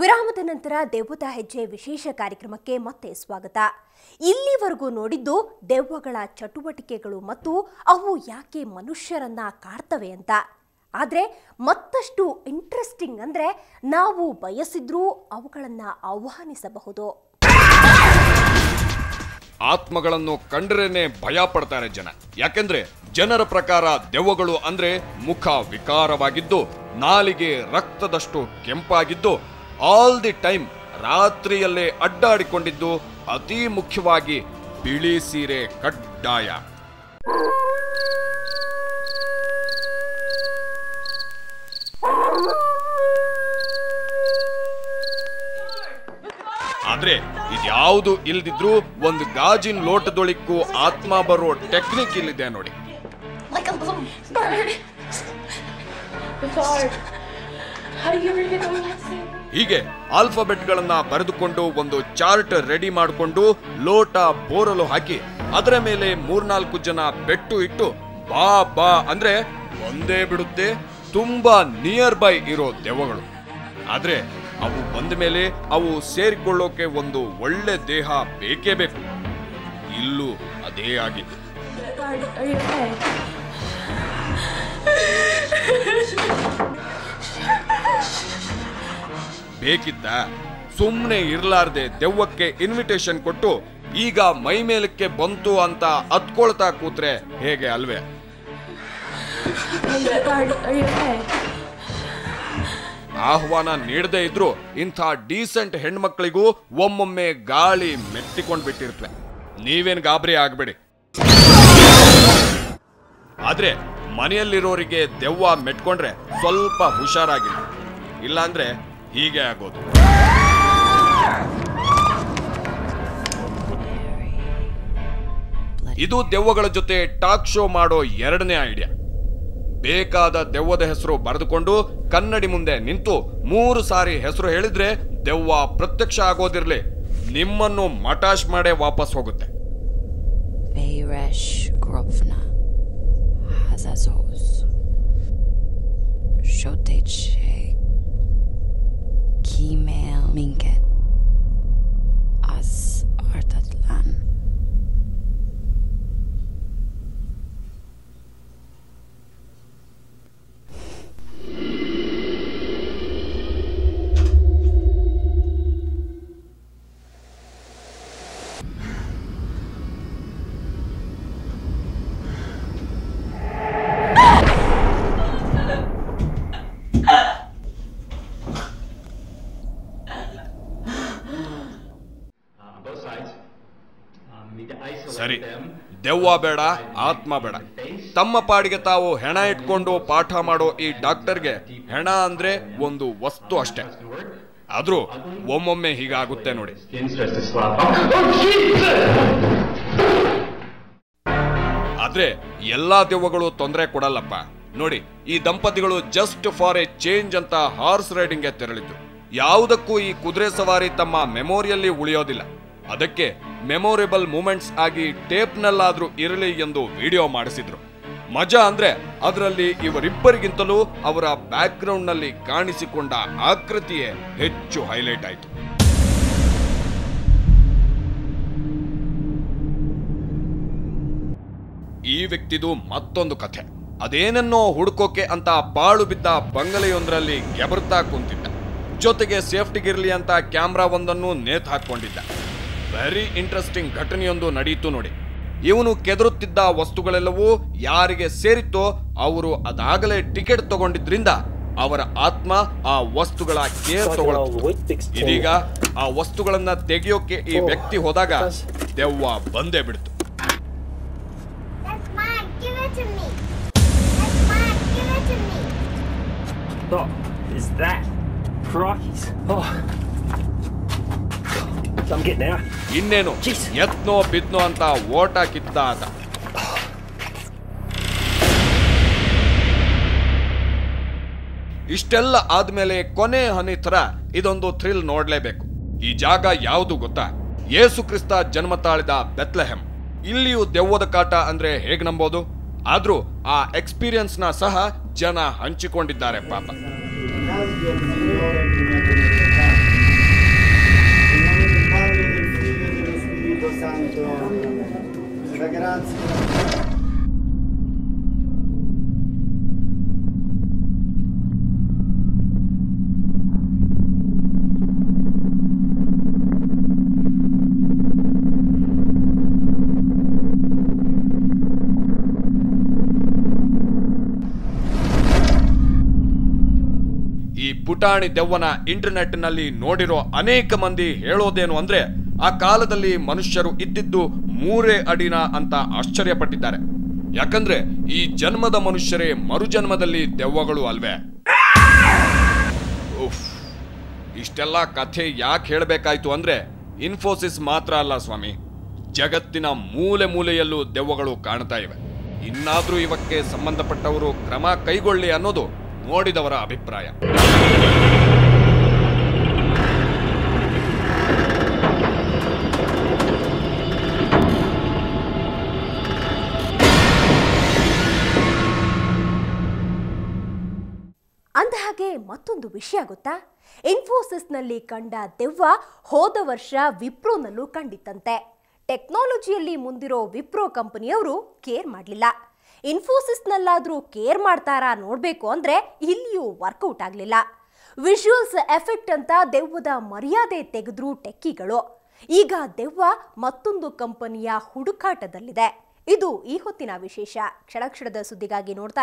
ವಿರಾಮದ ನಂತರ ದೆವ್ವದ ಹೆಜ್ಜೆ ವಿಶೇಷ ಕಾರ್ಯಕ್ರಮಕ್ಕೆ ಮತ್ತೆ ಸ್ವಾಗತ. ಇಲ್ಲಿವರೆಗೂ ನೋಡಿದ್ದು ದೆವ್ವಗಳ ಚಟುವಟಿಕೆಗಳು ಮತ್ತು ಅವು ಯಾಕೆ ಮನುಷ್ಯರನ್ನ ಕಾಡ್ತವೆ ಅಂತ. ಆದರೆ ಮತ್ತಷ್ಟು ಇಂಟ್ರೆಸ್ಟಿಂಗ್ ಅಂದ್ರೆ ನಾವು ಬಯಸಿದ್ರೂ ಅವುಗಳನ್ನ ಆಹ್ವಾನಿಸಬಹುದು. ಆತ್ಮಗಳನ್ನು ಕಂಡ್ರೇನೆ ಭಯ ಪಡ್ತಾರೆ ಜನ. ಯಾಕೆಂದ್ರೆ ಜನರ ಪ್ರಕಾರ ದೆವ್ವಗಳು ಅಂದ್ರೆ ಮುಖ ವಿಕಾರವಾಗಿದ್ದು, ನಾಲಿಗೆ ರಕ್ತದಷ್ಟು ಕೆಂಪಾಗಿದ್ದು, ಆಲ್ ದಿ ಟೈಮ್ ರಾತ್ರಿಯಲ್ಲೇ ಅಡ್ಡಾಡಿಕೊಂಡಿದ್ದು, ಅತಿ ಮುಖ್ಯವಾಗಿ ಬಿಳಿ ಸೀರೆ ಕಡ್ಡಾಯ. ಆದ್ರೆ ಇದ್ಯಾವುದು ಇಲ್ದಿದ್ರು ಒಂದು ಗಾಜಿನ ಲೋಟದೊಳಿಕ್ಕೂ ಆತ್ಮ ಬರೋ ಟೆಕ್ನಿಕ್ ಇಲ್ಲಿದೆ ನೋಡಿ. ಹೀಗೆ ಆಲ್ಫಾಬೆಟ್ ಗಳನ್ನ ಬರೆದುಕೊಂಡು ಒಂದು ಚಾರ್ಟ್ ರೆಡಿ ಮಾಡಿಕೊಂಡು ಲೋಟ ಬೋರಲು ಹಾಕಿ ಅದರ ಮೇಲೆ 3-4 ಜನ ಬೆಟ್ಟು ಇಟ್ಟು ಬಾ ಬಾ ಅಂದ್ರೆ ಒಂದೇ ಬಿಡುತ್ತೆ. ತುಂಬಾ ನಿಯರ್ ಬೈ ಇರೋ ದೆವ್ವಗಳು. ಆದ್ರೆ ಅವು ಬಂದ ಮೇಲೆ ಅವು ಸೇರಿಕೊಳ್ಳೋಕೆ ಒಂದು ಒಳ್ಳೆ ದೇಹ ಬೇಕೇ ಬೇಕು. ಇಲ್ಲೂ ಅದೇ ಆಗಿತ್ತು. ಬೇಕಿದ್ದ ಸುಮ್ಮನೆ ಇರ್ಲಾರ್ದೆ ದೆವ್ವಕ್ಕೆ ಇನ್ವಿಟೇಷನ್ ಕೊಟ್ಟು ಈಗ ಮೈ ಮೇಲಕ್ಕೆ ಬಂತು ಅಂತ ಹತ್ಕೊಳ್ತಾ ಕೂತ್ರೆ ಹೇಗೆ ಅಲ್ವೇ? ಆಹ್ವಾನ ನೀಡದೇ ಇದ್ರು ಇಂಥ ಡೀಸೆಂಟ್ ಹೆಣ್ಮಕ್ಳಿಗೂ ಒಮ್ಮೊಮ್ಮೆ ಗಾಳಿ ಮೆತ್ತಿಕೊಂಡ್ ಬಿಟ್ಟಿರ್ತವೆ. ನೀವೇನ್ ಗಾಬರಿ ಆಗ್ಬೇಡಿ. ಆದ್ರೆ ಮನೆಯಲ್ಲಿರೋರಿಗೆ ದೆವ್ವ ಮೆಟ್ಕೊಂಡ್ರೆ ಸ್ವಲ್ಪ ಹುಷಾರಾಗಿಲ್ಲ, ಇಲ್ಲಾಂದ್ರೆ ಹೀಗೆ ಆಗೋದು. ಇದು ದೆವ್ವಗಳ ಜೊತೆ ಟಾಕ್ ಶೋ ಮಾಡೋ 2ನೇ ಐಡಿಯಾ. ಬೇಕಾದ ದೆವ್ವದ ಹೆಸರು ಬರೆದುಕೊಂಡು ಕನ್ನಡಿ ಮುಂದೆ ನಿಂತು 3 ಸಾರಿ ಹೆಸರು ಹೇಳಿದ್ರೆ ದೆವ್ವ ಪ್ರತ್ಯಕ್ಷ ಆಗೋದಿರ್ಲಿ, ನಿಮ್ಮನ್ನು ಮಟಾಶ್ ಮಾಡೇ ವಾಪಸ್ ಹೋಗುತ್ತೆ. ಸರಿ, ದೆವ್ವ ಬೇಡ, ಆತ್ಮ ಬೇಡ. ತಮ್ಮ ಪಾಡಿಗೆ ತಾವು ಹೆಣ ಇಟ್ಕೊಂಡು ಪಾಠ ಮಾಡೋ ಈ ಡಾಕ್ಟರ್ಗೆ ಹೆಣ ಅಂದ್ರೆ ಒಂದು ವಸ್ತು ಅಷ್ಟೇ. ಆದ್ರೂ ಒಮ್ಮೊಮ್ಮೆ ಹೀಗಾಗುತ್ತೆ ನೋಡಿ. ಆದ್ರೆ ಎಲ್ಲಾ ದೆವ್ವಗಳು ತೊಂದರೆ ಕೊಡಲ್ಲಪ್ಪ. ನೋಡಿ, ಈ ದಂಪತಿಗಳು ಜಸ್ಟ್ ಫಾರ್ ಎ ಚೇಂಜ್ ಅಂತ ಹಾರ್ಸ್ ರೈಡಿಂಗ್ಗೆ ತೆರಳಿದ್ರು. ಯಾವುದಕ್ಕೂ ಈ ಕುದುರೆ ಸವಾರಿ ತಮ್ಮ ಮೆಮೊರಿಯಲ್ಲಿ ಉಳಿಯೋದಿಲ್ಲ. ಅದಕ್ಕೆ ಮೆಮೊರೇಬಲ್ ಮೂಮೆಂಟ್ಸ್ ಆಗಿ ಟೇಪ್ನಲ್ಲಾದ್ರೂ ಇರಲಿ ಎಂದು ವಿಡಿಯೋ ಮಾಡಿಸಿದ್ರು. ಮಜಾ ಅಂದ್ರೆ ಅದರಲ್ಲಿ ಇವರಿಬ್ಬರಿಗಿಂತಲೂ ಅವರ ಬ್ಯಾಕ್ ಗ್ರೌಂಡ್ ನಲ್ಲಿ ಕಾಣಿಸಿಕೊಂಡ ಆಕೃತಿಯೇ ಹೆಚ್ಚು ಹೈಲೈಟ್ ಆಯಿತು. ಈ ವ್ಯಕ್ತಿದು ಮತ್ತೊಂದು ಕಥೆ. ಅದೇನನ್ನೋ ಹುಡುಕೋಕೆ ಅಂತ ಪಾಳು ಬಿದ್ದ ಬಂಗಲೆಯೊಂದರಲ್ಲಿ ಗೆಬರ್ತಾ ಕುಂತಿದ್ದ. ಜೊತೆಗೆ ಸೇಫ್ಟಿಗಿರ್ಲಿ ಅಂತ ಕ್ಯಾಮ್ರಾ ಒಂದನ್ನು ನೇತ್ ಹಾಕೊಂಡಿದ್ದ. ವೆರಿ ಇಂಟ್ರೆಸ್ಟಿಂಗ್ ಘಟನೆಯೊಂದು ನಡೆಯಿತು ನೋಡಿ. ಇವನು ಕೆದರುತ್ತಿದ್ದ ವಸ್ತುಗಳೆಲ್ಲವೂ ಯಾರಿಗೆ ಸೇರಿತ್ತೋ ಅವರು ಅದಾಗಲೇ ಟಿಕೆಟ್ ತಗೊಂಡಿದ್ರಿಂದ ಅವರ ಆತ್ಮ ಆ ವಸ್ತುಗಳ ಕೇರ್ ತಗೊಳ್ಳುತ್ತೆ. ಇದೀಗ ಆ ವಸ್ತುಗಳನ್ನ ತೆಗೆಯೋಕೆ ಈ ವ್ಯಕ್ತಿ ಹೋದಾಗ ದೆವ್ವ ಬಂದೇ ಬಿಡ್ತು. ಇನ್ನೇನು ಎತ್ನೋ ಬಿದ್ನೋ ಅಂತ ಓಟ ಕಿತ್ತ ಆತ. ಇಷ್ಟೆಲ್ಲ ಆದ್ಮೇಲೆ ಕೊನೆ ಹನಿ ತರ ಇದೊಂದು ಥ್ರಿಲ್ ನೋಡ್ಲೇಬೇಕು. ಈ ಜಾಗ ಯಾವುದು ಗೊತ್ತಾ? ಯೇಸು ಕ್ರಿಸ್ತ ಜನ್ಮ ತಾಳಿದ ಬೆತ್ಲೆಹೆಮ್. ಇಲ್ಲಿಯೂ ದೆವ್ವದ ಕಾಟ ಅಂದ್ರೆ ಹೇಗ್ ನಂಬೋದು? ಆದ್ರೂ ಆ ಎಕ್ಸ್ಪೀರಿಯನ್ಸ್ ನ ಸಹ ಜನ ಹಂಚಿಕೊಂಡಿದ್ದಾರೆ ಪಾಪ. ಈ ಪುಟಾಣಿ ದೆವ್ವನ ಇಂಟರ್ನೆಟ್ನಲ್ಲಿ ನೋಡಿರೋ ಅನೇಕ ಮಂದಿ ಹೇಳೋದೇನು ಅಂದ್ರೆ ಆ ಕಾಲದಲ್ಲಿ ಮನುಷ್ಯರು ಇದ್ದಿದ್ದು 3 ಅಡಿನ ಅಂತ ಆಶ್ಚರ್ಯಪಟ್ಟಿದ್ದಾರೆ. ಯಾಕಂದ್ರೆ ಈ ಜನ್ಮದ ಮನುಷ್ಯರೇ ಮರುಜನ್ಮದಲ್ಲಿ ದೆವ್ವಗಳು ಅಲ್ವೇ? ಇಷ್ಟೆಲ್ಲ ಕಥೆ ಯಾಕೆ ಹೇಳಬೇಕಾಯ್ತು ಅಂದ್ರೆ ಇನ್ಫೋಸಿಸ್ ಮಾತ್ರ ಅಲ್ಲ ಸ್ವಾಮಿ, ಜಗತ್ತಿನ ಮೂಲೆ ಮೂಲೆಯಲ್ಲೂ ದೆವ್ವಗಳು ಕಾಣ್ತಾ ಇವೆ. ಇನ್ನಾದ್ರೂ ಇವಕ್ಕೆ ಸಂಬಂಧಪಟ್ಟವರು ಕ್ರಮ ಕೈಗೊಳ್ಳಿ ಅನ್ನೋದು ನೋಡಿದವರ ಅಭಿಪ್ರಾಯ. ಅಂದಹಾಗೆ ಮತ್ತೊಂದು ವಿಷಯ ಗೊತ್ತಾ? ಇನ್ಫೋಸಿಸ್ನಲ್ಲಿ ಕಂಡ ದೆವ್ವ ಹೋದ ವರ್ಷ ವಿಪ್ರೋನಲ್ಲೂ ಕಂಡಿತ್ತಂತೆ. ಟೆಕ್ನಾಲಜಿಯಲ್ಲಿ ಮುಂದಿರೋ ವಿಪ್ರೋ ಕಂಪನಿಯವರು ಕೇರ್ ಮಾಡಲಿಲ್ಲ. ಇನ್ಫೋಸಿಸ್ನಲ್ಲಾದರೂ ಕೇರ್ ಮಾಡ್ತಾರಾ ನೋಡಬೇಕು ಅಂದರೆ ಇಲ್ಲಿಯೂ ವರ್ಕೌಟ್ ಆಗಲಿಲ್ಲ. ವಿಜುವಲ್ಸ್ ಎಫೆಕ್ಟ್ ಅಂತ ದೆವ್ವದ ಮರ್ಯಾದೆ ತೆಗೆದ್ರು ಟೆಕ್ಕಿಗಳು. ಈಗ ದೆವ್ವ ಮತ್ತೊಂದು ಕಂಪನಿಯ ಹುಡುಕಾಟದಲ್ಲಿದೆ. ಇದು ಈ ಹೊತ್ತಿನ ವಿಶೇಷ. ಕ್ಷಣ ಕ್ಷಣದ ಸುದ್ದಿಗಾಗಿ ನೋಡ್ತಾ